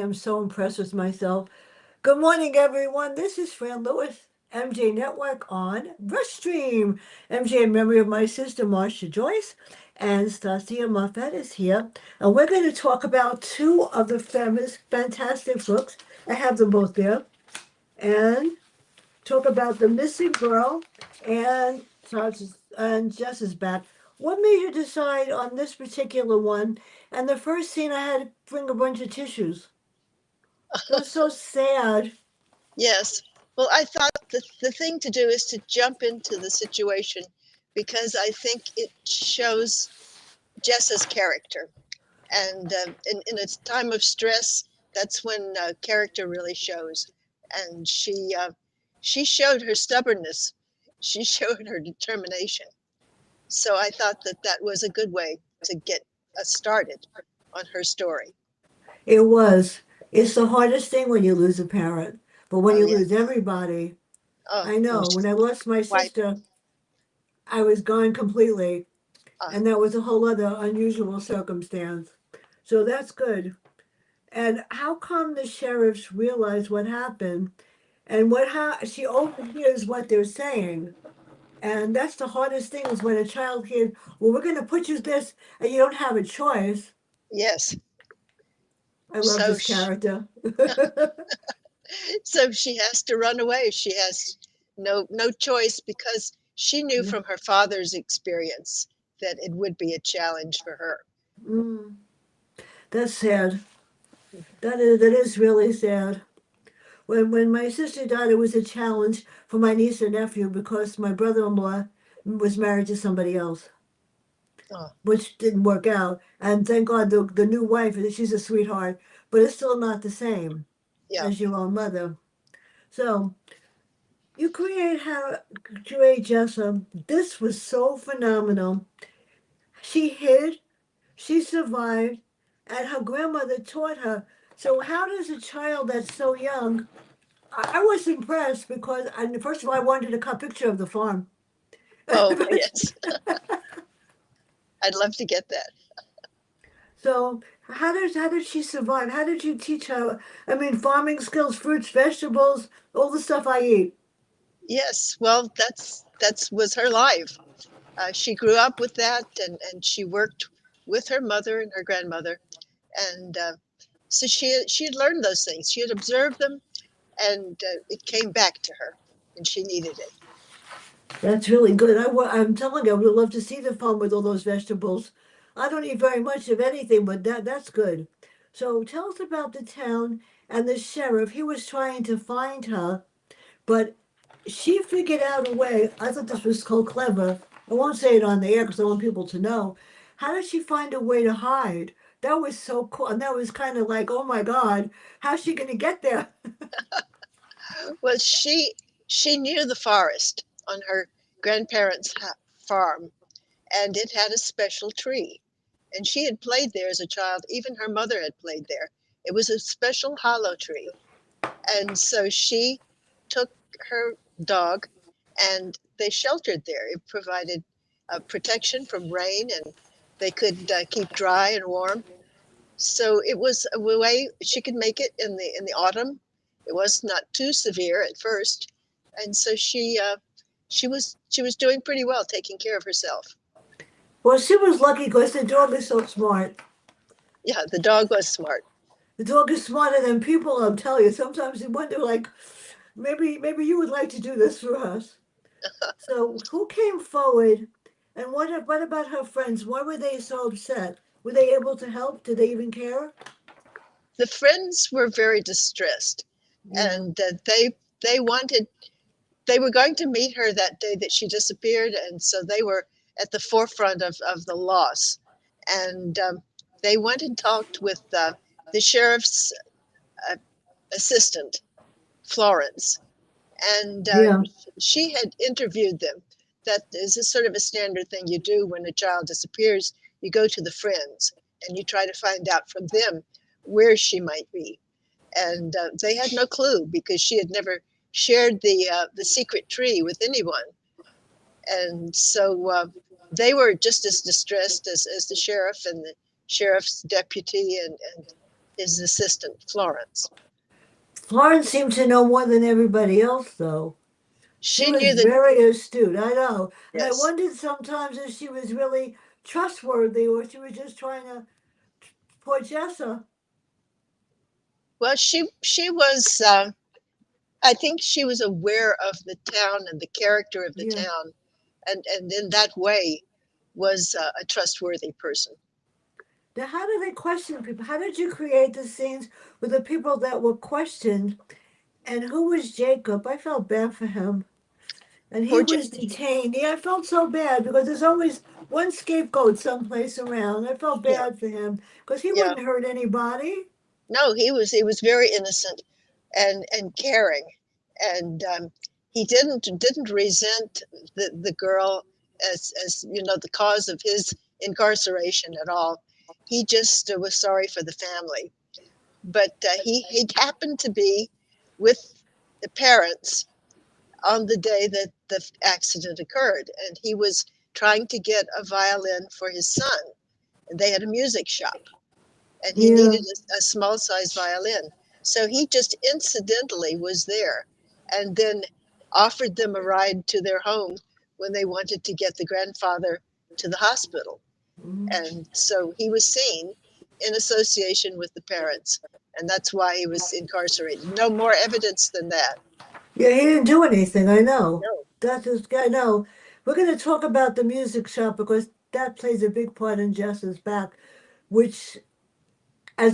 I'm so impressed with myself. Good morning, everyone. This is Fran Lewis, MJ Network on Restream. MJ in memory of my sister, Marcia Joyce, and Stacia Moffett is here. And we're going to talk about two of the famous, fantastic books. I have them both there. And talk about The Missing Girl and, and Jess is back. What made you decide on this particular one? And the first scene, I had to bring a bunch of tissues. It was so sad. Yes. Well, I thought the thing to do is to jump into the situation because I think it shows Jessa's character. And in a time of stress, that's when character really shows. And she showed her stubbornness. She showed her determination. So I thought that that was a good way to get us started on her story. It was. It's the hardest thing when you lose a parent. But when Oh, you yeah. lose everybody, Oh, I when know. When she's I lost my wife. sister, I was gone completely. Uh, And that was a whole other unusual circumstance. So that's good. And how come the sheriffs realize what happened? And what how she overhears what they're saying. And that's the hardest thing is when a child hears, well, we're going to put you this, and you don't have a choice. yes. I love So this she, character. so she has to run away. She has no choice because she knew from her father's experience that it would be a challenge for her. Mm, that's sad. That is really sad. When my sister died, it was a challenge for my niece and nephew because my brother-in-law was married to somebody else, Oh, which didn't work out. And thank God the new wife, she's a sweetheart, but it's still not the same yeah. as your own mother. So you create Jessa. This was so phenomenal. She hid, she survived, and her grandmother taught her. So how does a child that's so young I was impressed because, first of all, I wanted to cut a picture of the farm. Oh, yes. I'd love to get that. So, how did she survive? How did you teach her? I mean, farming skills, fruits, vegetables, all the stuff I eat. Yes. Well, that's was her life. She grew up with that, and she worked with her mother and her grandmother, and so she had learned those things. She had observed them, and it came back to her, and she needed it. That's really good. I'm telling you, I would love to see the farm with all those vegetables. I don't eat very much of anything, but that's good. So, tell us about the town and the sheriff. He was trying to find her, but she figured out a way. I thought this was so clever. I won't say it on the air because I want people to know. How did she find a way to hide? That was so cool. And that was kind of like, oh my God, how's she going to get there? Well, she knew the forest on her grandparents' farm, and it had a special tree. And she had played there as a child. Even her mother had played there. It was a special hollow tree, and so she took her dog, and they sheltered there. It provided protection from rain, and they could keep dry and warm. So it was a way she could make it in the autumn. It was not too severe at first, and so she was doing pretty well, taking care of herself. Well, she was lucky because the dog is so smart. Yeah, the dog was smart. The dog is smarter than people, I'm telling you. Sometimes you wonder, like, maybe you would like to do this for us. So, who came forward, and what about her friends? Why were they so upset? Were they able to help? Did they even care? The friends were very distressed, Yeah. and they wanted they were going to meet her that day that she disappeared, and so they were at the forefront of the loss. And they went and talked with the sheriff's uh, assistant, Florence, and Yeah. she had interviewed them. That is a sort of a standard thing you do when a child disappears. You go to the friends and you try to find out from them where she might be. And they had no clue because she had never shared the secret tree with anyone. And so they were just as distressed as the sheriff and the sheriff's deputy, and his assistant, Florence. Florence seemed to know more than everybody else, though. She She was knew that, very astute, I know. And I yes. wondered sometimes if she was really trustworthy or she was just trying to poor Jessa. Well, she was. I think she was aware of the town and the character of the Yeah. town, and in that way, was a trustworthy person. Now, how do they question people? How did you create the scenes with the people that were questioned? And who was Jacob? I felt bad for him. And he Poor. was detained. Yeah, I felt so bad because there's always one scapegoat someplace around. I felt Yeah, bad for him because he yeah. wouldn't hurt anybody. No, he was very innocent and caring, and he didn't resent the girl as the cause of his incarceration at all. He just was sorry for the family. But he happened to be with the parents on the day that the accident occurred, and he was trying to get a violin for his son. And they had a music shop, and he Yeah. needed a small size violin. So he just incidentally was there and then offered them a ride to their home when they wanted to get the grandfather to the hospital. Mhm. And so he was seen in association with the parents, and that's why he was incarcerated. No more evidence than that. Yeah, he didn't do anything. I know. No. That's just, I know. We're going to talk about the music shop because that plays a big part in Jess's back, which I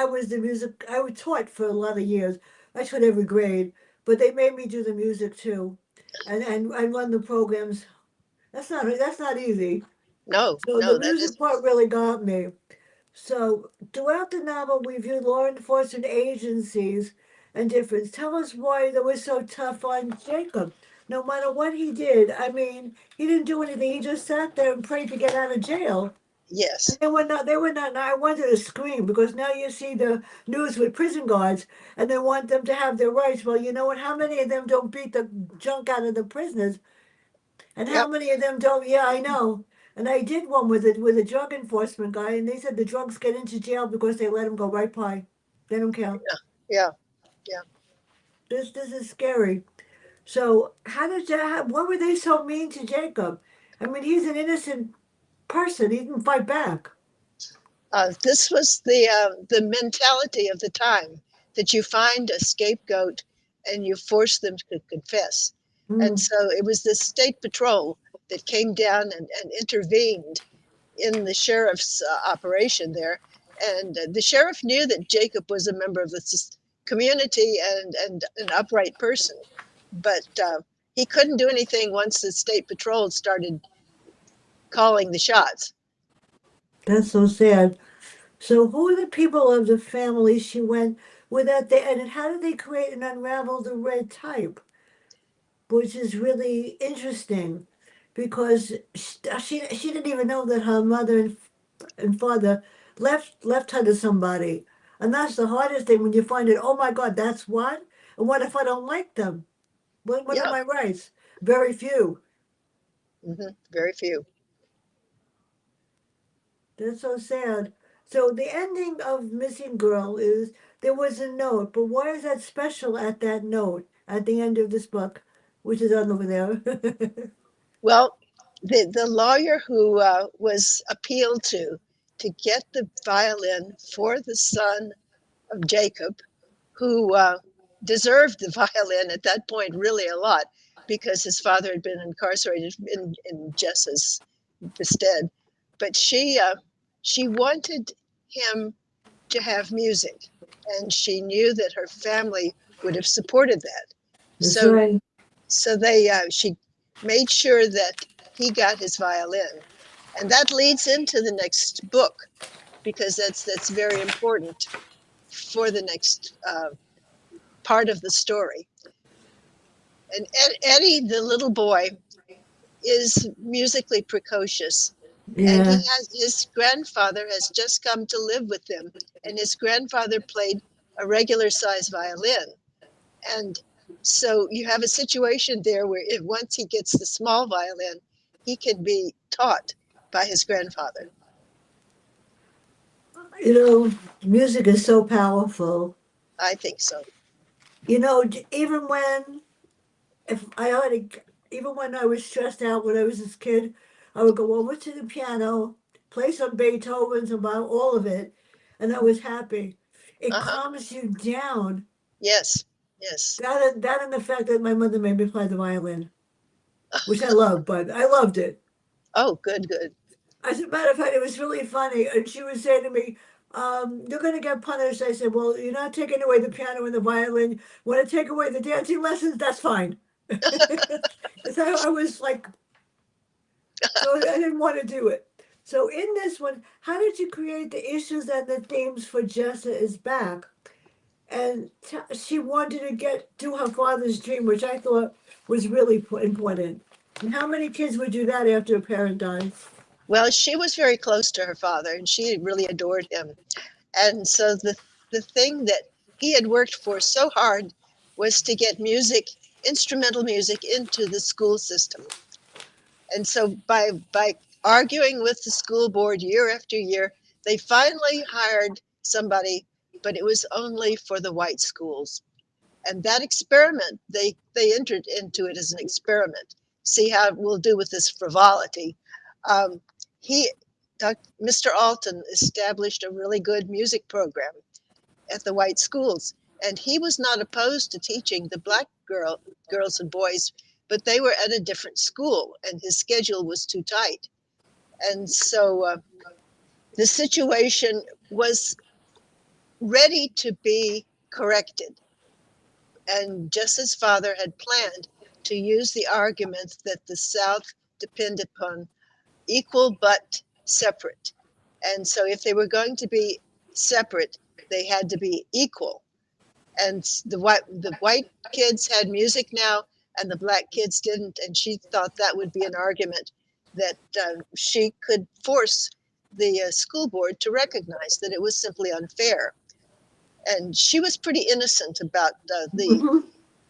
was the music I was taught for a lot of years. I taught every grade, but they made me do the music too, and run the programs. That's not easy. No, So the no, that is. music part really got me. So throughout the novel, we view law enforcement agencies and difference. Tell us why they were so tough on Jacob. No matter what he did, I mean, he didn't do anything. He just sat there and prayed to get out of jail. And Yes. they were not, I wanted to scream because now you see the news with prison guards and they want them to have their rights. Well, you know what? How many of them don't beat the junk out of the prisoners? And how Yep. many of them don't? Yeah, I know. And I did one with a drug enforcement guy, and they said the drugs get into jail because they let them go right by. They don't care. Yeah. Yeah. This is scary. So how did that? What were they so mean to Jacob? I mean, he's an innocent person. He didn't fight back. This was the mentality of the time, that you find a scapegoat and you force them to confess. And Mm, so it was the state patrol that came down and intervened in the sheriff's operation there. And the sheriff knew that Jacob was a member of the community and an upright person, but he couldn't do anything once the state patrol started calling the shots. that's so sad. So who are the people of the family she went with at the end, and how did they create and unravel the red type, which is really interesting, because she didn't even know that her mother and father left her to somebody, and that's the hardest thing when you find it. Oh my God, that's what. And what if I don't like them? What are Yeah. my rights? Very few. Very few. That's so sad. So the ending of Missing Girl is there was a note, but why is that special at that note at the end of this book, which is on over there? Well, the lawyer who was appealed to get the violin for the son of Jacob, who deserved the violin at that point really a lot because his father had been incarcerated in Jessa's stead. But she wanted him to have music, and she knew that her family would have supported that. That's So right. so they she made sure that he got his violin, and that leads into the next book because that's very important for the next part of the story. And Eddie, the little boy, is musically precocious, and he Yeah, has his grandfather has just come to live with him, and his grandfather played a regular size violin. And so you have a situation there where if once he gets the small violin, he can be taught by his grandfather. You know, music is so powerful. I think so. You know, even when if I had to, even when I was stressed out when I was this kid, I would go over to the piano, play some Beethoven's about all of it, and I was happy. It Uh-huh. calms you down. Yes. Yes. That and the fact that my mother made me play the violin, which I love, but I loved it. Oh, good, good. As a matter of fact, it was really funny. And she would say to me, "You're going to get punished." I said, "Well, you're not taking away the piano and the violin. Want to take away the dancing lessons? That's fine." So I was like, so I didn't want to do it. So in this one, how did you create the issues and the themes for Jessa is back? And she wanted to get to her father's dream, which I thought was really important. And how many kids would do that after a parent dies? Well, she was very close to her father, and she really adored him. And so the thing that he had worked for so hard was to get music, instrumental music, into the school system. And so by arguing with the school board year after year, they finally hired somebody, but it was only for the white schools. And that experiment, they entered into it as an experiment, see how we'll do with this frivolity. Um, he, Mr. Alton, established a really good music program at the white schools, and he was not opposed to teaching the black girls and boys, but they were at a different school, and his schedule was too tight. And so the situation was ready to be corrected. And just as father had planned to use the argument that the South depended upon equal but separate. And so if they were going to be separate, they had to be equal. And the white kids had music now and the black kids didn't, and she thought that would be an argument that she could force the school board to recognize that it was simply unfair. And she was pretty innocent about Mhm.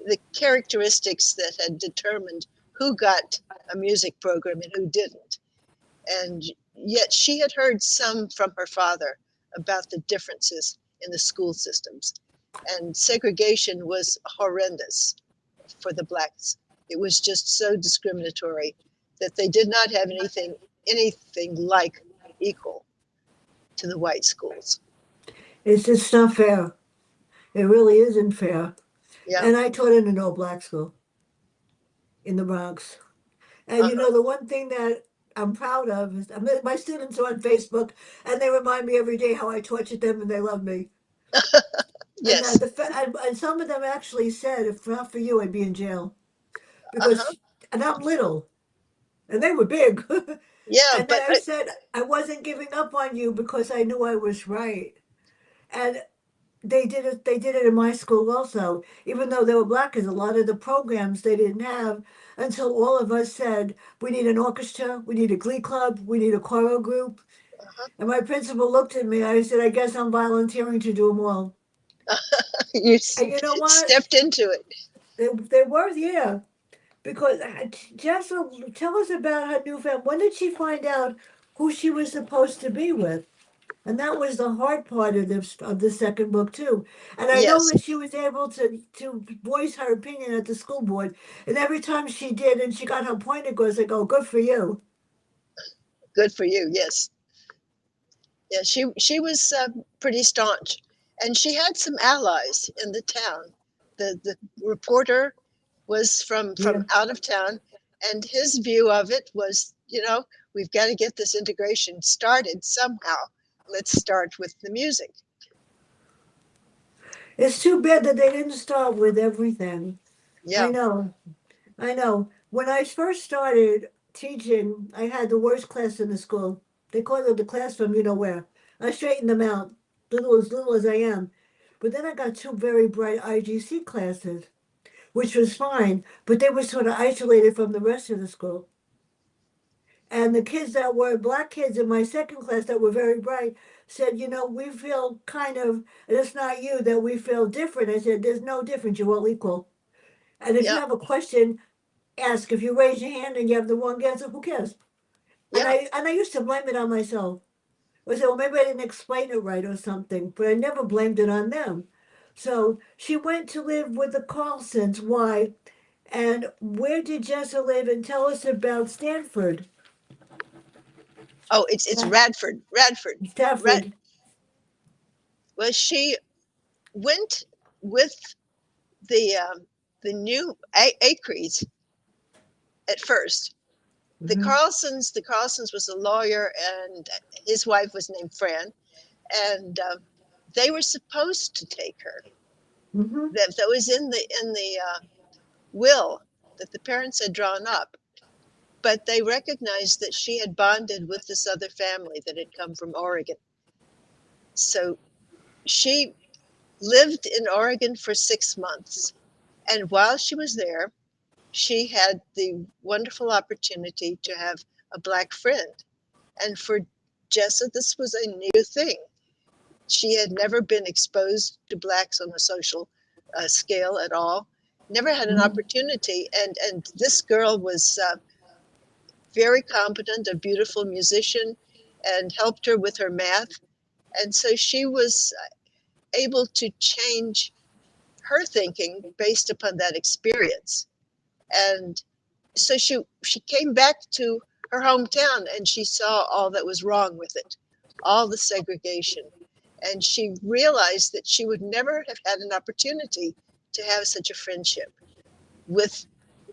the characteristics that had determined who got a music program and who didn't. And yet she had heard some from her father about the differences in the school systems. And segregation was horrendous for the blacks. It was just so discriminatory that they did not have anything like equal to the white schools. It's just not fair. It really isn't fair. Yeah. And I taught in an all black school in the Bronx. And you Uh-huh. know, the one thing that I'm proud of is my students are on Facebook and they remind me every day how I tortured them and they love me. And Yes. and some of them actually said, if not for you, I'd be in jail Uh-huh. because, and I'm little and they were big. Yeah, And but I said, I wasn't giving up on you because I knew I was right. And they did it. They did it in my school also. Even though they were black, because a lot of the programs they didn't have until all of us said we need an orchestra, we need a glee club, we need a choral group. uh-huh. And my principal looked at me. I said, I guess I'm volunteering to do them all. You And you know what? stepped into it. They were, yeah. Because Jessa, tell us about her new family. When did she find out who she was supposed to be with? And that was the hard part of the second book too. And I know Yes, that she was able to voice her opinion at the school board. And every time she did, and she got her point across, I go, "Good for you." good for you. Yes. Yeah, she was pretty staunch, and she had some allies in the town. The reporter was from Yeah, out of town, and his view of it was, we've got to get this integration started somehow. Let's start with the music. it's too bad that they didn't start with everything. I Yeah. know, I know. When I first started teaching, I had the worst class in the school. They called it the class from you know where. I straightened them out, little as I am. But then I got two very bright IGC classes, which was fine, but they were sort of isolated from the rest of the school. And the kids that were black kids in my second class that were very bright said, we feel kind of, and it's not you, that we feel different. I said, there's no difference. You're all equal. And if you Yeah. have a question, ask. If you raise your hand and you have the wrong answer, who cares? And Yeah. I used to blame it on myself. I said, well, maybe I didn't explain it right or something, but I never blamed it on them. So she went to live with the Carlsons. Why? And where did Jessa live? And tell us about Stanford. Oh, it's Radford. Radford. Rad. Stafford. Well, she went with the um, the new Acres at first. Mm-hmm. The Carlsons was a lawyer, and his wife was named Fran, and they were supposed to take her. Mm-hmm. That was in the will that the parents had drawn up, but they recognized that she had bonded with this other family that had come from Oregon. So she lived in Oregon for 6 months. And while she was there, she had the wonderful opportunity to have a black friend. And for Jessa, this was a new thing. She had never been exposed to blacks on a social scale at all, never had an Mm-hmm. opportunity. And this girl was very competent, a beautiful musician, and helped her with her math. And so she was able to change her thinking based upon that experience. And so she came back to her hometown and she saw all that was wrong with it, all the segregation. And she realized that she would never have had an opportunity to have such a friendship with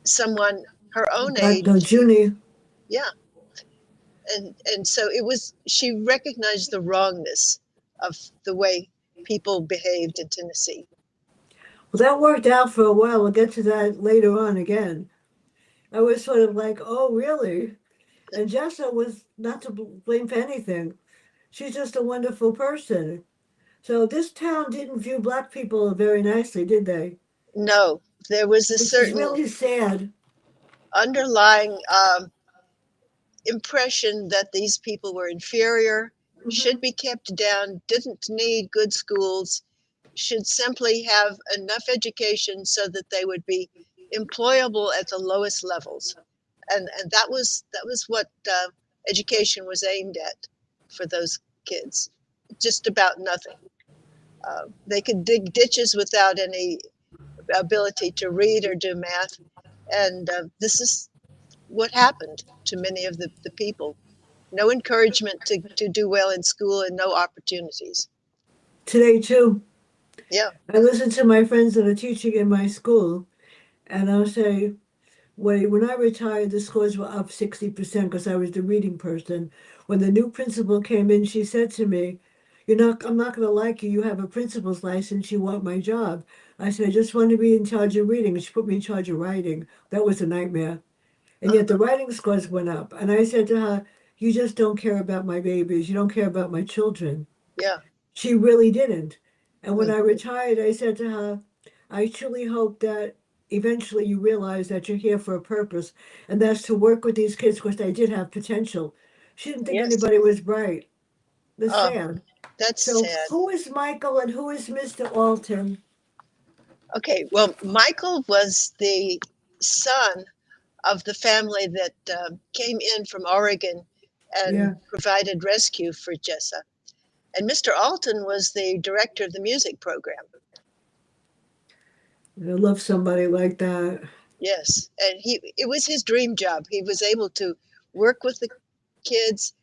someone her own Black, no, age. Junie. Yeah. And so it was, she recognized the wrongness of the way people behaved in Tennessee. Well, that worked out for a while. We'll get to that later on again. I was sort of like, oh, really? And Jessa was not to blame for anything. She's just a wonderful person. So this town didn't view black people very nicely, did they? No, there was a Which is certain really sad. underlying impression that these people were inferior, should Hmm. be kept down, didn't need good schools, should simply have enough education so that they would be employable at the lowest levels. And that was what education was aimed at for those kids. Just about nothing. They could dig ditches without any ability to read or do math. And this is what happened to many of the people. No encouragement to do well in school and no opportunities. Today, too, Yeah. I listen to my friends that are teaching in my school, and I'll say, when I retired, the scores were up 60% because I was the reading person. When the new principal came in, she said to me, I'm not going to like you. You have a principal's license. You want my job. I said, I just want to be in charge of reading. And she put me in charge of writing. That was a nightmare. And yet the Uh-huh. writing scores went up. And I said to her, you just don't care about my babies. You don't care about my children. Yeah. She really didn't. And when I Hmm. retired, I said to her, I truly hope that eventually you realize that you're here for a purpose, and that's to work with these kids because they did have potential. She didn't think Yes. anybody was bright. That's Oh, sad. that's So, sad. who is Michael and who is Mr. Alton? Okay. Well, Michael was the son of the family that came in from Oregon and Yeah, provided rescue for Jessa. And Mr. Alton was the director of the music program. I love somebody like that. Yes, and he it was his dream job. He was able to work with the kids,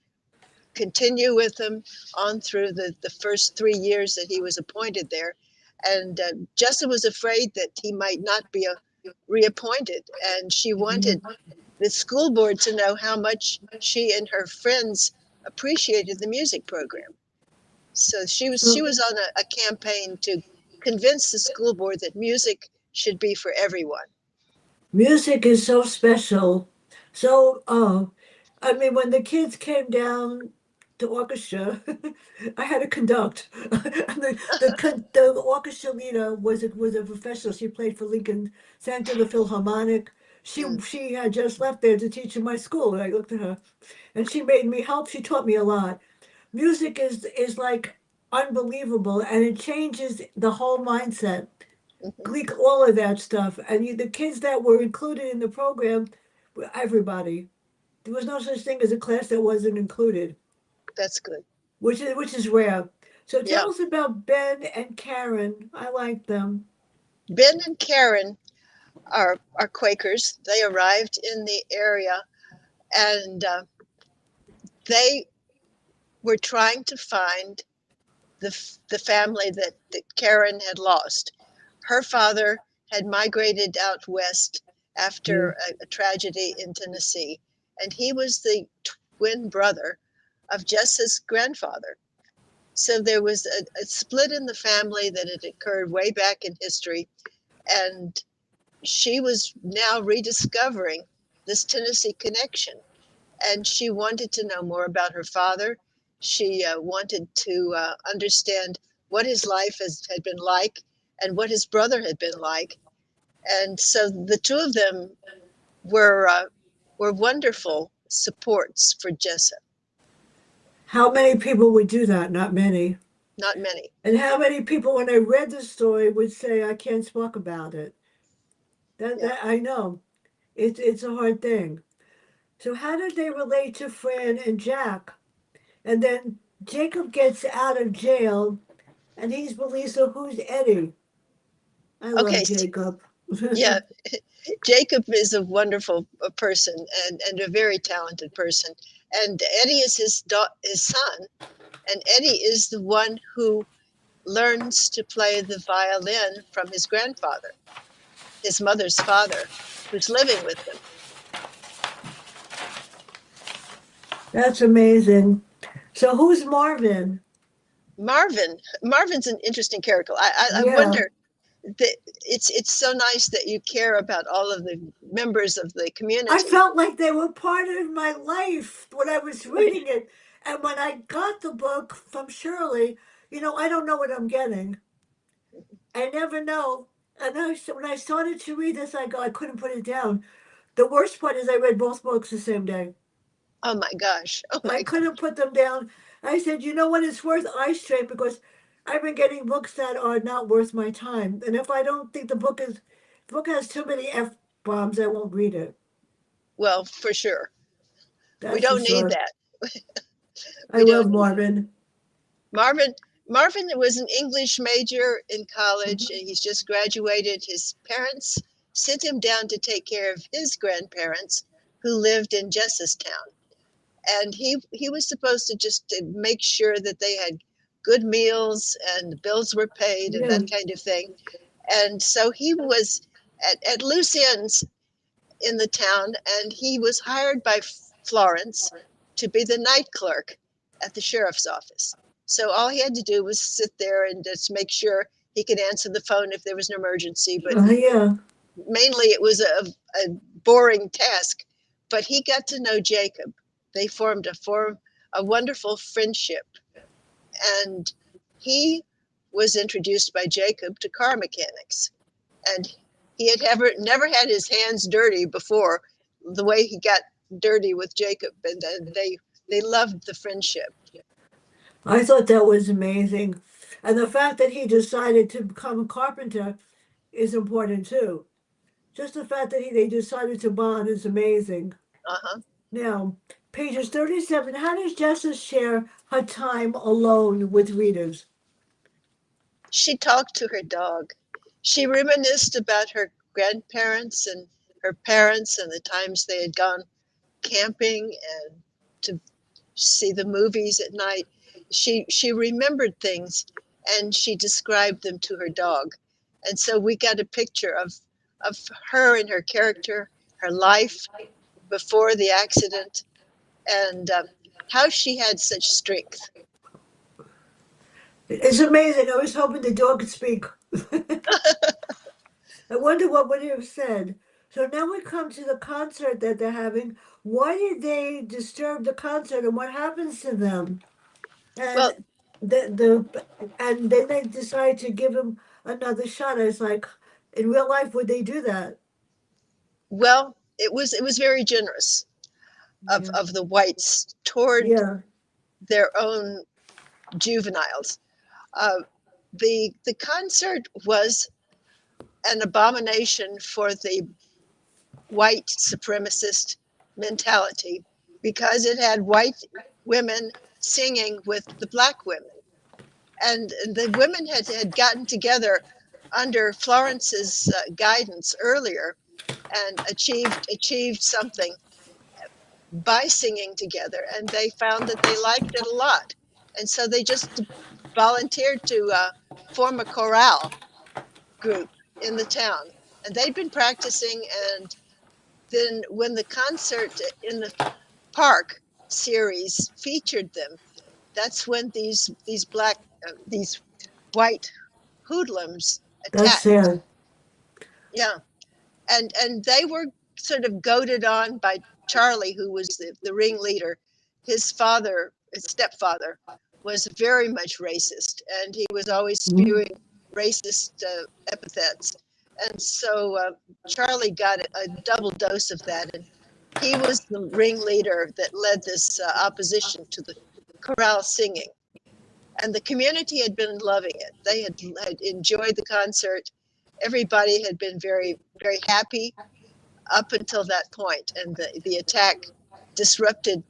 continue with them on through the first 3 years that he was appointed there. And Jessa was afraid that he might not be reappointed, and she wanted Mhm. the school board to know how much she and her friends appreciated the music program. So she So, was on a campaign to convince the school board that music should be for everyone. music is so special. So, I mean, when the kids came down to orchestra, I had to conduct. The orchestra leader was a professional. She played for Lincoln, sang to the Philharmonic. Mm, She had just left there to teach in my school, and I looked at her, and she made me help. She taught me a lot. Music is like unbelievable, and it changes the whole mindset. mhm. Gleek, all of that stuff. And the kids that were included in the program, everybody. There was no such thing as a class that wasn't included. That's good. which is rare. So Yeah. tell us about Ben and Karen. I like them. Ben and Karen are Quakers. They arrived in the area and they were trying to find the family that Karen had lost. Her father had migrated out west Yeah. after a tragedy in Tennessee, and he was the twin brother of Jessa's grandfather. So there was a split in the family that had occurred way back in history, and she was now rediscovering this Tennessee connection. And she wanted to know more about her father. She wanted to understand what his life had been like and what his brother had been like. And so the two of them were uh, were wonderful supports for Jessa. How many people would do that? Not many. Not many. And how many people, when they read the story, would say, "I can't talk about it." Yeah. That I know. It's a hard thing. So how did they relate to Fran and Jack? And then Jacob gets out of jail, and he's released. So who's Eddie? I love Okay. Jacob. Yeah. Jacob is a wonderful person and a very talented person. And Eddie is his son. And Eddie is the one who learns to play the violin from his grandfather, his mother's father, who's living with them. That's amazing. So who's Marvin? Marvin's an interesting character. I Yeah. wonder that it's so nice that you care about all of the members of the I community. felt like they were part of my life when I was reading it. And when I got the book from Shirley, I don't know what I'm getting. I never know. And when I started to read this, I couldn't put it down. The worst part is I read both books the same day. Oh my gosh! Oh I my! couldn't put them down. I said, you know what? It's worth eye strain because I've been getting books that are not worth my time. And if I don't think the book has too many F bombs, I won't read it. Well, for sure, we That's for don't need sure. that. I We don't love need that. Marvin. Marvin Marvin was an English major in college, and he's just graduated. His parents sent him down to take care of his grandparents, who lived in Town, and he was supposed to just to make sure that they had good meals and the bills were paid and Yeah. that kind of thing. And so he was at loose ends in the town, and he was hired by Florence to be the night clerk at the sheriff's office. So all he had to do was sit there and just make sure he could answer the phone if there was an emergency. But Yeah. mainly it was a boring task. But he got to know Jacob. They formed a wonderful friendship, and he was introduced by Jacob to car mechanics, and he had never had his hands dirty before. The way he got dirty with Jacob, and they loved the friendship. I thought that was amazing. And the fact that he decided to become a carpenter is important too. Just the fact that they decided to bond is amazing. Uh-huh. Now, pages 37, how does Justice share her time alone with readers? She talked to her dog. She reminisced about her grandparents and her parents and the times they had gone camping and to see the movies at night. She remembered things, and she described them to her dog. And so we got a picture of her and her character, her life before the accident, and how she had such strength. It's amazing. I was hoping the dog could speak. I wonder what would he have said. So now we come to the concert that they're having. Why did they disturb the concert and what happens to them? Well, And and then they decide to give him another shot. I was like, in real life, would they do that? well, it was very generous Yeah. of the whites toward Yeah. their own juveniles. Uh, the concert was an abomination for the white supremacist mentality because it had white women singing with the black women. And the women had gotten together under Florence's guidance earlier and achieved something by singing together, and they found that they liked it a lot, and so they just volunteered to form a chorale group in the town, and they'd been practicing. And then when the concert in the park series featured them, that's when these black these white hoodlums That's attacked. sad. Yeah, and they were sort of goaded on by Charlie, who was the ringleader. His father, his stepfather, was very much racist, and he was always Mhm. spewing racist epithets. And so Charlie got a double dose of that, and he was the ringleader that led this opposition to the chorale singing. And the community had been loving it. They had enjoyed the concert. Everybody had been very happy up until that point, and the attack disrupted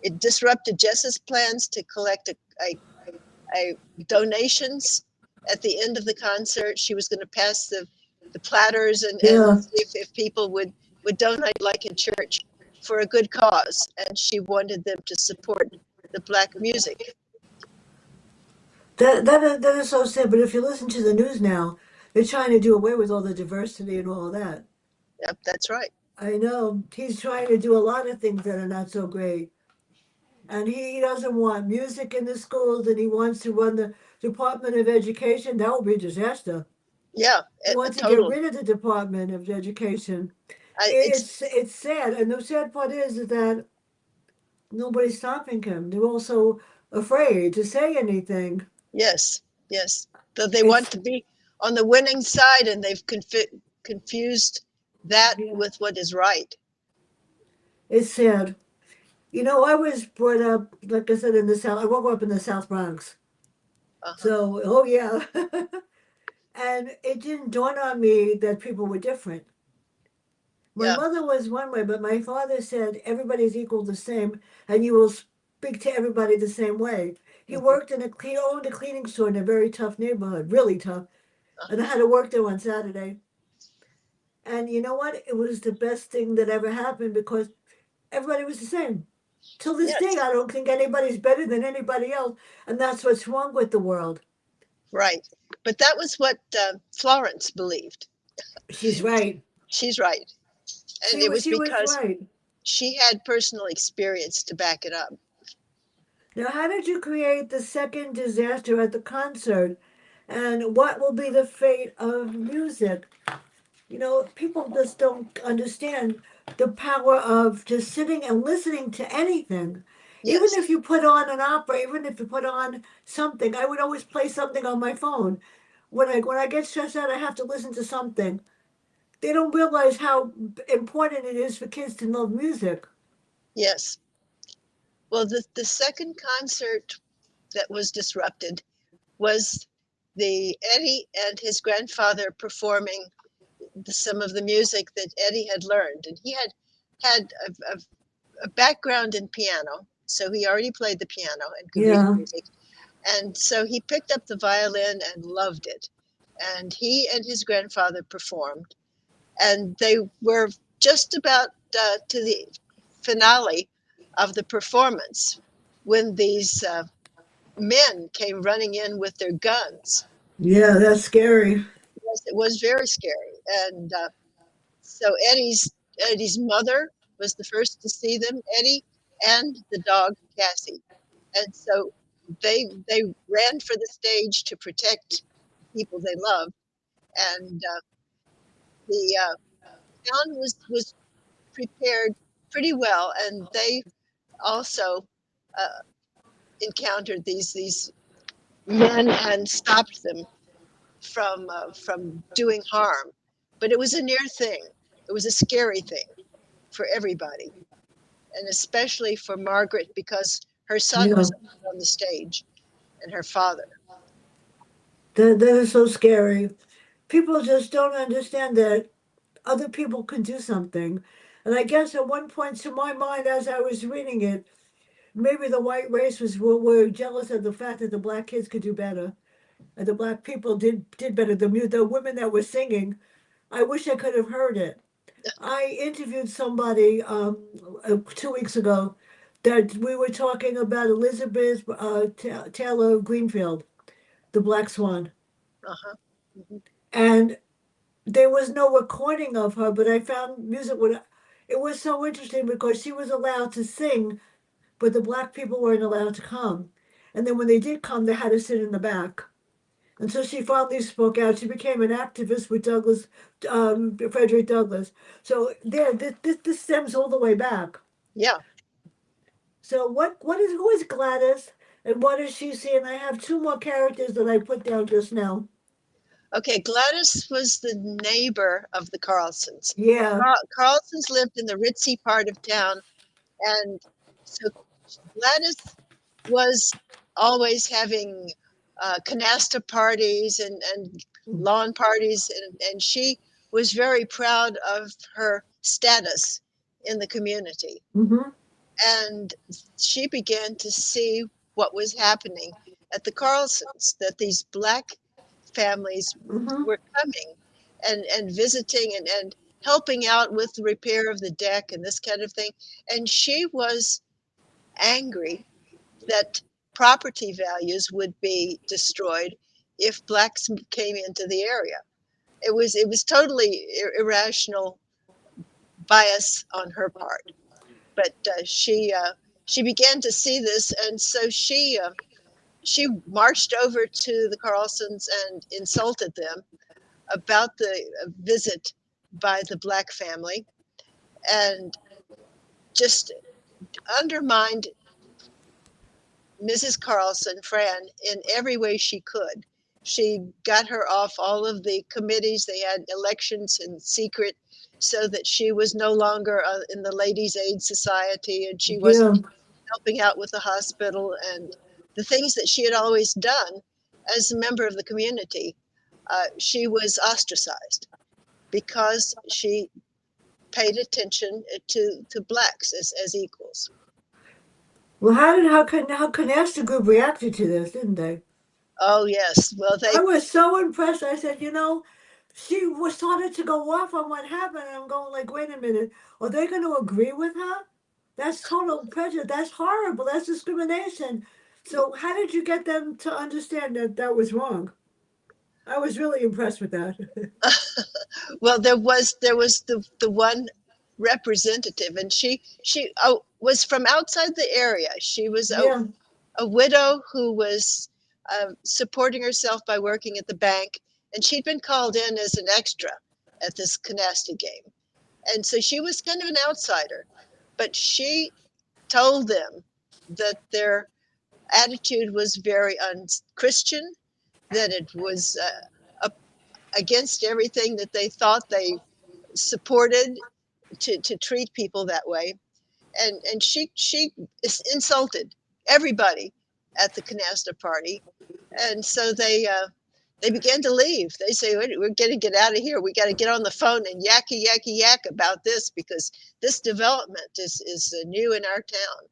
it disrupted Jess's plans to collect a donations at the end of the concert. She was going to pass the platters and Yeah, see if people would donate like in church for a good cause, and she wanted them to support the black music. that is so sad. But if you listen to the news now, they're trying to do away with all the diversity and all of that. Yep, that's right. I know he's trying to do a lot of things that are not so great. And he doesn't want music in the schools, and he wants to run the Department of Education. That would be a disaster. Yeah, He a wants to get total. rid of the Department of Education. It's It's sad, and the sad part is that nobody's stopping him. They're also afraid to say anything. yes, yes. Though they want It's to be on the winning side, and they've confused that yeah, with what is right. it's sad. You know, I was brought up, like I said, in the South. I woke up in the South Bronx. Uh-huh. So, oh yeah. And it didn't dawn on me that people were different. My Yeah. mother was one way, but my father said everybody's equal the same, and you will speak to everybody the same way. He Hmm. worked he owned a cleaning store in a very tough neighborhood, really tough. And I Uh-huh. had to work there on Saturday. And you know what? It was the best thing that ever happened because everybody was the same. Till this day, Yes, I don't think anybody's better than anybody else. And that's what's wrong with the world. right. But that was what Florence believed. She's right. She's right. And it was She was because right. she had personal experience to back it up. Now, how did you create the second disaster at the concert? And what will be the fate of music? You know, people just don't understand the power of just sitting and listening to anything. Even Yes, if you put on an opera, even if you put on something, I would always play something on my phone. When I get stressed out, I have to listen to something. They don't realize how important it is for kids to know music. yes. Well, the second concert that was disrupted was the Eddie and his grandfather performing some of the music that Eddie had learned. And he had a background in piano, so he already played the piano and could read Yeah, music. And so he picked up the violin and loved it. And he and his grandfather performed, and they were just about to the finale of the performance when these men came running in with their guns. yeah, that's scary. Yes, it was very scary. And so Eddie's mother was the first to see them, Eddie and the dog Cassie. And so they ran for the stage to protect people they loved. And the town was prepared pretty well, and they also uh, encountered these men and stopped them from doing harm. But it was a near thing. It was a scary thing for everybody, and especially for Margaret because her son Yeah, was on the stage and her father. that is so scary. People just don't understand that other people can do something. And I guess at one point to my mind, as I was reading it, maybe the white race were jealous of the fact that the black kids could do better, and the black people did better. The women that were singing, I wish I could have heard it. I interviewed somebody 2 weeks ago that we were talking about Elizabeth Taylor Greenfield, the Black Swan, Uh-huh. Mhm. and there was no recording of her, but I found music would. It was so interesting because she was allowed to sing, but the black people weren't allowed to come. And then when they did come, they had to sit in the back. And so she finally spoke out. She became an activist with Frederick Douglass. So there, this stems all the way back. Yeah. So who is Gladys, and what does she see? And I have two more characters that I put down just now. Okay, Gladys was the neighbor of the Carlsons. Yeah. Carlsons lived in the ritzy part of town, and so Gladys was always having canasta parties and lawn parties, and she was very proud of her status in the community. Mm-hmm. And she began to see what was happening at the Carlsons, that these black families Mm-hmm. were coming and visiting and helping out with the repair of the deck and this kind of thing. And she was angry that property values would be destroyed if blacks came into the area. It was totally irrational bias on her part, but she began to see this, and so she marched over to the Carlsons and insulted them about the visit by the black family, and just undermined Mrs. Carlson, Fran, in every way she could. She got her off all of the committees. They had elections in secret so that she was no longer in the Ladies' Aid Society, and she Yeah. wasn't helping out with the hospital and the things that she had always done as a member of the community. She was ostracized because she paid attention to blacks as equals. Well, how Canasta Group reacted to this, didn't they? Oh yes, well I they was so impressed. I said, she was started to go off on what happened. And I'm going like, wait a minute, are they going to agree with her? That's total prejudice. That's horrible. That's discrimination. So how did you get them to understand that that was wrong? I was really impressed with that. well there was the one representative, and she was from outside the area. She was Yeah. a widow who was supporting herself by working at the bank, and she'd been called in as an extra at this canasta game, and so she was kind of an outsider, but she told them that their attitude was very unchristian, that it was against everything that they thought they supported, to treat people that way. And she insulted everybody at the canasta party, and so they began to leave. They say, we're going to get out of here. We got to get on the phone and yakky yakky yak about this, because this development is new in our town.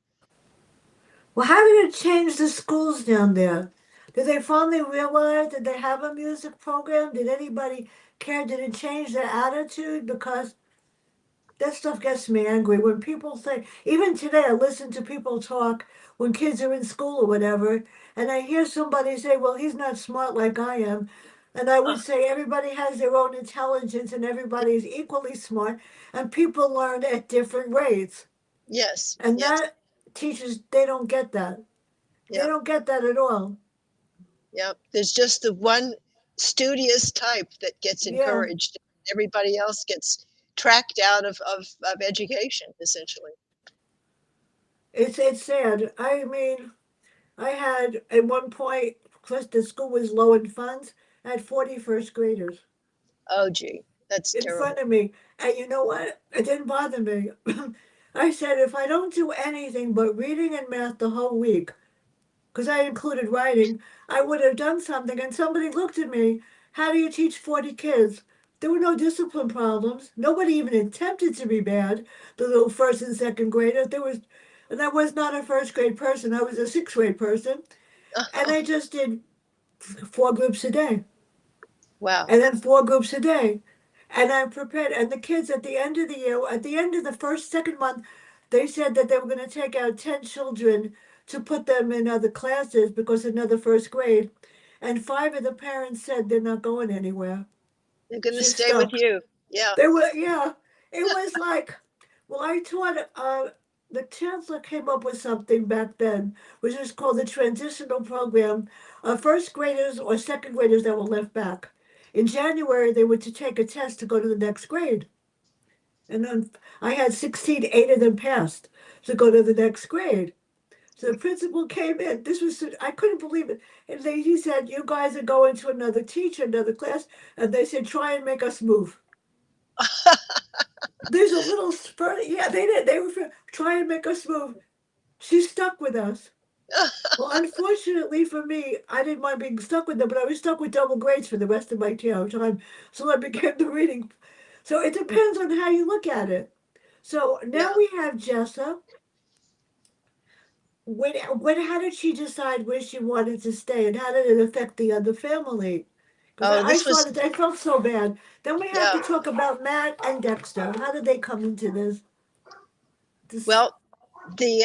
Well, how did it change the schools down there? Did they finally realize? Did they have a music program? Did anybody care? Did it change their attitude? Because that stuff gets me angry when people say, even today I listen to people talk when kids are in school or whatever, and I hear somebody say, well, he's not smart like I am. And I would say everybody has their own intelligence and everybody is equally smart, and people learn at different rates. Yes, And yes, that teachers, they don't get that. They yeah, don't get that at all. yeah. There's just the one studious type that gets Yeah, encouraged. Everybody else gets tracked out of education, essentially. it's sad. I mean, I had at one point, because the school was low in funds, I had 40 first graders Oh, gee, that's in front terrible. of me. And you know what? It didn't bother me. I said, if I don't do anything but reading and math the whole week, because I included writing, I would have done something. And somebody looked at me, how do you teach 40 kids? There were no discipline problems. Nobody even attempted to be bad, the little first and second graders. There was, And I was not a first grade person, I was a sixth grade person. And I just did four groups a day, Wow. and then four groups a day. And I prepared, and the kids at the end of the year, at the end of the second month, they said that they were going to take out 10 children to put them in other classes because another first grade. And five of the parents said they're not going anywhere. They're going to They're stay with stuck. you. Yeah. They were, yeah. It was like, well, I taught, the chancellor came up with something back then, which is called the transitional program of first graders or second graders that were left back. In January, they were to take a test to go to the next grade. And then I had 16, eight of them passed to go to the next grade. So the principal came in. This was, I couldn't believe it. And he said, you guys are going to another teacher, another class. And they said, try and make us move. There's a little spurt. Yeah, they did. They were trying to make us move. She stuck with us. Well, unfortunately for me, I didn't mind being stuck with them, but I was stuck with double grades for the rest of my time. So I began the reading. So it depends on how you look at it. So now Yeah. we have Jessa. How did she decide where she wanted to stay, and how did it affect the other family? Because Oh, I this thought was, it, I felt so bad. Then we have yeah. to talk about Matt and Dexter. How did they come into this? Well, the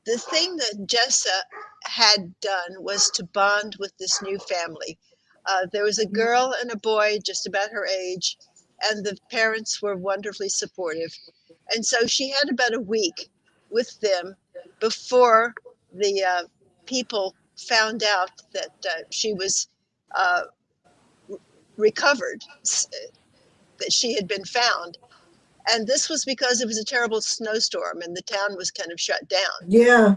the thing that Jessa had done was to bond with this new family. There was a girl and a boy just about her age, and the parents were wonderfully supportive. And so she had about a week with them before the people found out that she was uh, recovered, that she had been found. And this was because it was a terrible snowstorm and the town was kind of shut down. Yeah,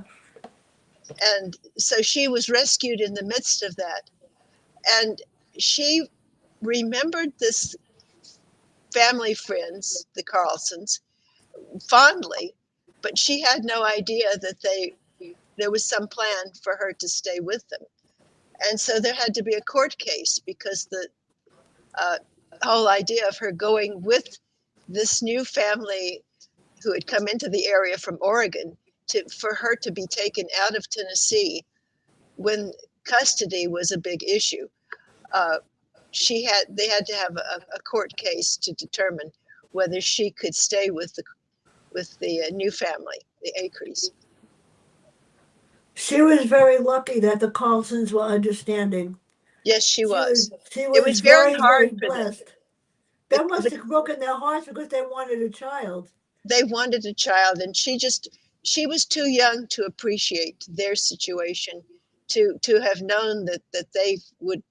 And so she was rescued in the midst of that. And she remembered this family friends, the Carlsons, fondly, but she had no idea that there was some plan for her to stay with them. And so there had to be a court case because the uh, whole idea of her going with this new family who had come into the area from Oregon for her to be taken out of Tennessee when custody was a big issue. Uh, they had to have a court case to determine whether she could stay with the new family, the Acres. she was very lucky that the Carlsons were understanding. Yes, she was. She It was was very very, hard very for them. blessed. The, That must the, have broken their hearts because they wanted a child. they wanted a child, and she was too young to appreciate their situation, to have known that they would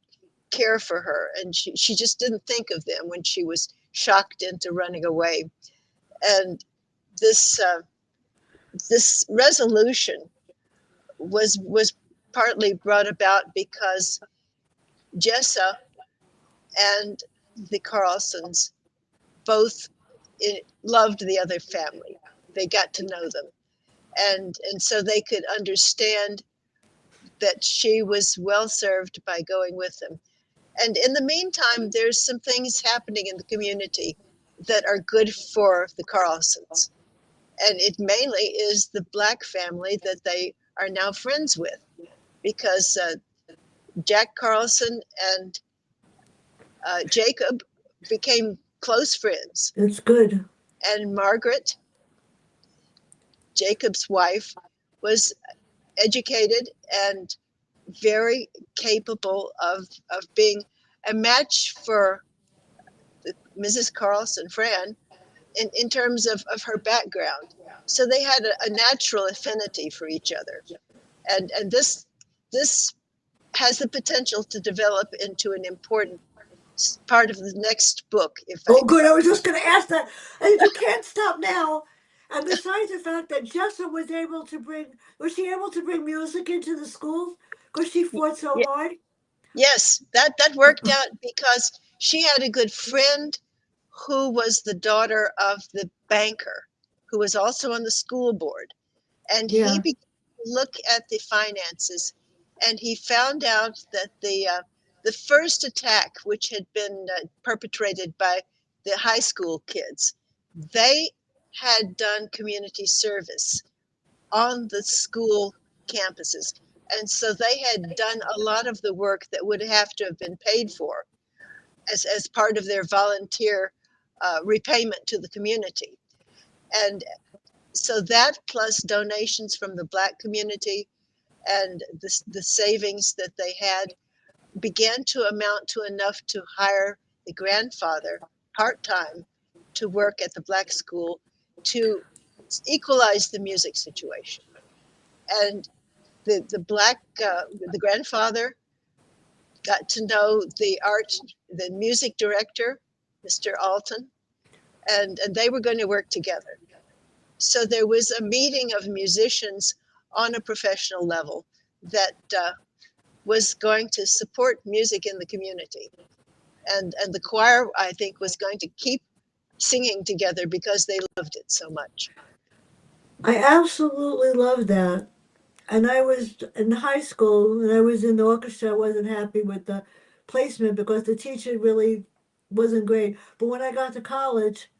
care for her, and she just didn't think of them when she was shocked into running away. And this this resolution was partly brought about because Jessa and the Carlsons both loved the other family. They got to know them, and so they could understand that she was well served by going with them. And in the meantime, there's some things happening in the community that are good for the Carlsons. And it mainly is the Black family that they are now friends with because Jack Carlson and Jacob became close friends. That's good. And Margaret, Jacob's wife, was educated and very capable of being a match for Mrs. Carlson, Fran, in terms of her background. So they had a natural affinity for each other. And this has the potential to develop into an important part of the next book Oh, if good. I was just going to ask that. And you can't stop now. And besides the fact that Jessa was she able to bring music into the schools? Because she fought so yeah, hard? yes, that worked out because she had a good friend who was the daughter of the banker who was also on the school board, and he Yeah. began to look at the finances, and he found out that the first attack, which had been perpetrated by the high school kids, they had done community service on the school campuses. And so they had done a lot of the work that would have to have been paid for as part of their volunteer repayment to the community. And so that plus donations from the Black community and the savings that they had began to amount to enough to hire the grandfather part time to work at the Black school to equalize the music situation. And the grandfather got to know the music director, Mr. Alton, and they were going to work together. So there was a meeting of musicians on a professional level that was going to support music in the community. And the choir, I think, was going to keep singing together because they loved it so much. I absolutely love that. And I was in high school and I was in the orchestra. I wasn't happy with the placement because the teacher really wasn't great. But when I got to college,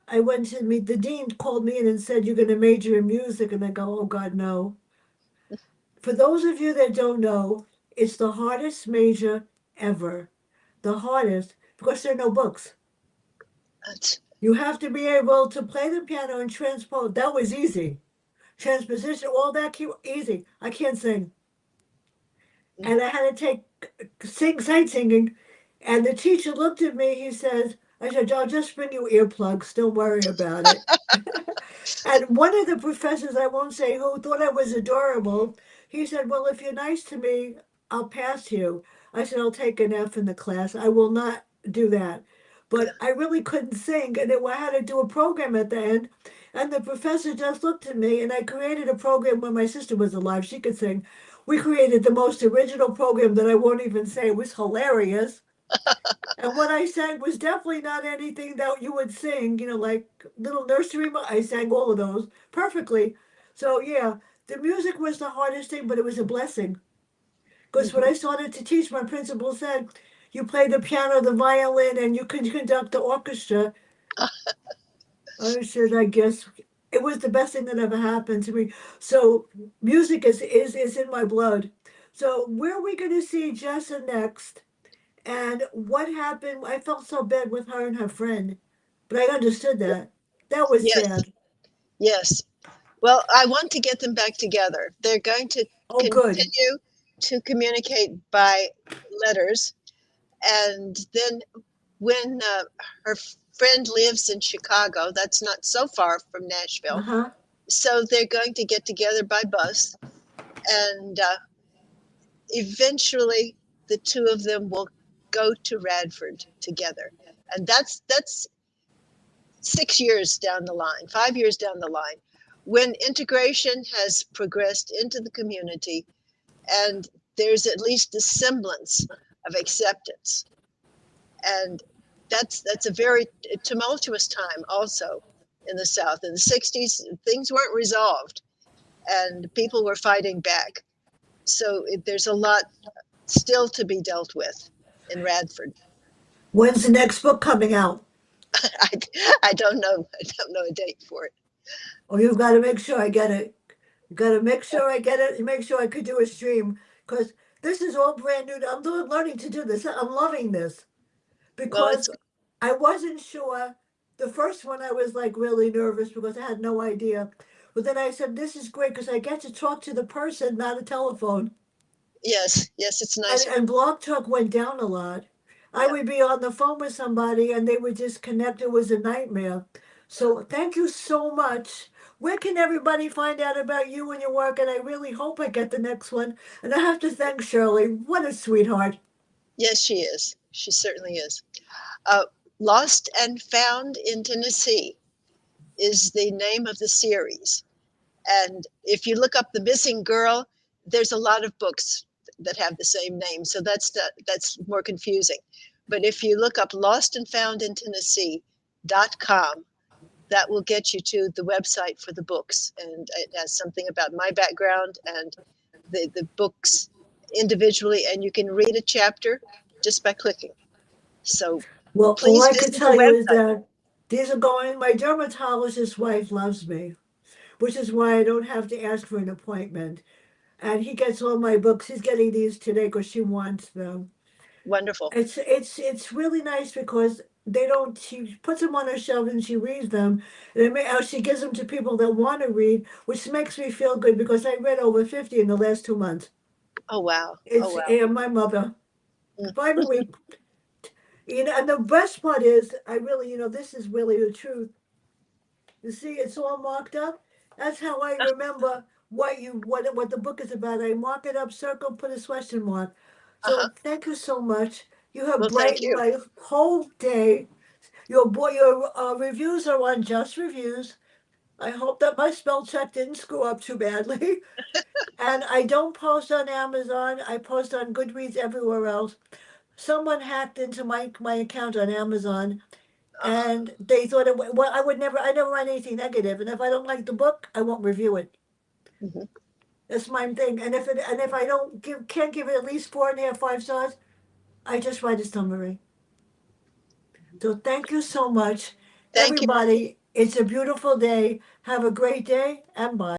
I went to meet the dean, called me in and said, "You're going to major in music." And I go, "Oh, God, no." For those of you that don't know, it's the hardest major ever. The hardest because there are no books. That's, You have to be able to play the piano and transpose. That was easy. Transposition, all that easy. I can't sing. And I had to sing sight singing. And the teacher looked at me. He says, "I said, I'll just bring you earplugs. Don't worry about it." And one of the professors, I won't say who, thought I was adorable. He said, "Well, if you're nice to me, I'll pass you." I said, "I'll take an F in the class. I will not do that." yeah. But I really couldn't sing, and I had to do a program at the end. And the professor just looked at me, and I created a program when my sister was alive. She could sing. We created the most original program that I won't even say. It was hilarious. And what I sang was definitely not anything that you would sing, like little nursery. I sang all of those perfectly. So, yeah, the music was the hardest thing, but it was a blessing. Because when Mhm. I started to teach, my principal said, "You play the piano, the violin, and you can conduct the orchestra." I said, "I guess it was the best thing that ever happened to me." So, music is in my blood. So, where are we going to see Jessa next? And what happened? I felt so bad with her and her friend, but I understood that. That was Yes, sad. yes. Well, I want to get them back together. They're going to Oh, good. continue to communicate by letters. And then when her friend lives in Chicago, that's not so far from Uh Nashville. huh. So they're going to get together by bus. And eventually, the two of them will go to Radford together. And that's 6 years down the line, 5 years down the line, when integration has progressed into the community and there's at least a semblance of acceptance. And that's a very tumultuous time also in the South. In the 60s, things weren't resolved and people were fighting back. So there's a lot still to be dealt with in Radford. When's the next book coming out? I, I don't know. I don't know a date for it. Oh, you've got to make sure I get it. You got to make sure I get it and make sure I could do a stream because this is all brand new. I'm learning to do this. I'm loving this Well, because I wasn't sure. The first one I was like really nervous because I had no idea. But then I said, "This is great because I get to talk to the person, not a telephone." yes, yes, it's nicer. And Blog Talk went down a lot. I Yeah. would be on the phone with somebody and they would disconnect. It was a nightmare. So thank you so much. Where can everybody find out about you and your work? And I really hope I get the next one. And I have to thank Shirley. What a sweetheart. Yes, she is. She certainly is. Uh, Lost and Found in Tennessee is the name of the series. And if you look up The Missing Girl, there's a lot of books that have the same name. So that's more confusing. But if you look up Lost and Found in Tennessee.com, that will get you to the website for the books. And it has something about my background and the books individually. And you can read a chapter just by clicking. So Well, all please I could visit the tell you is website. that these are going, my dermatologist wife loves me. which is why I don't have to ask for an appointment. And he gets all my books. He's getting these today because she wants them. Wonderful. It's really nice because they don't. She puts them on her shelf and she reads them, and she gives them to people that want to read, which makes me feel good because I read over 50 in the last 2 months. Oh wow. Oh It's wow. my mother 5 a week. Mm. And the best part is, I really, this is really the truth. You see, it's all marked up. That's how I remember what the book is about. I mark it up, circle, put a question mark. Uh-huh. So thank you so much. You have Well, thank brightened you. my whole day. Your reviews are on Just Reviews. I hope that my spell check didn't screw up too badly. And I don't post on Amazon. I post on Goodreads everywhere else. Someone hacked into my account on Amazon, Uh-huh. and they thought well, I never write anything negative, and if I don't like the book, I won't review it. Hmm. That's my thing. And if I don't can't give it at least 4.5, 5 stars, I just write a summary. So thank you so much, Thank you. everybody. It's a beautiful day. Have a great day, and bye.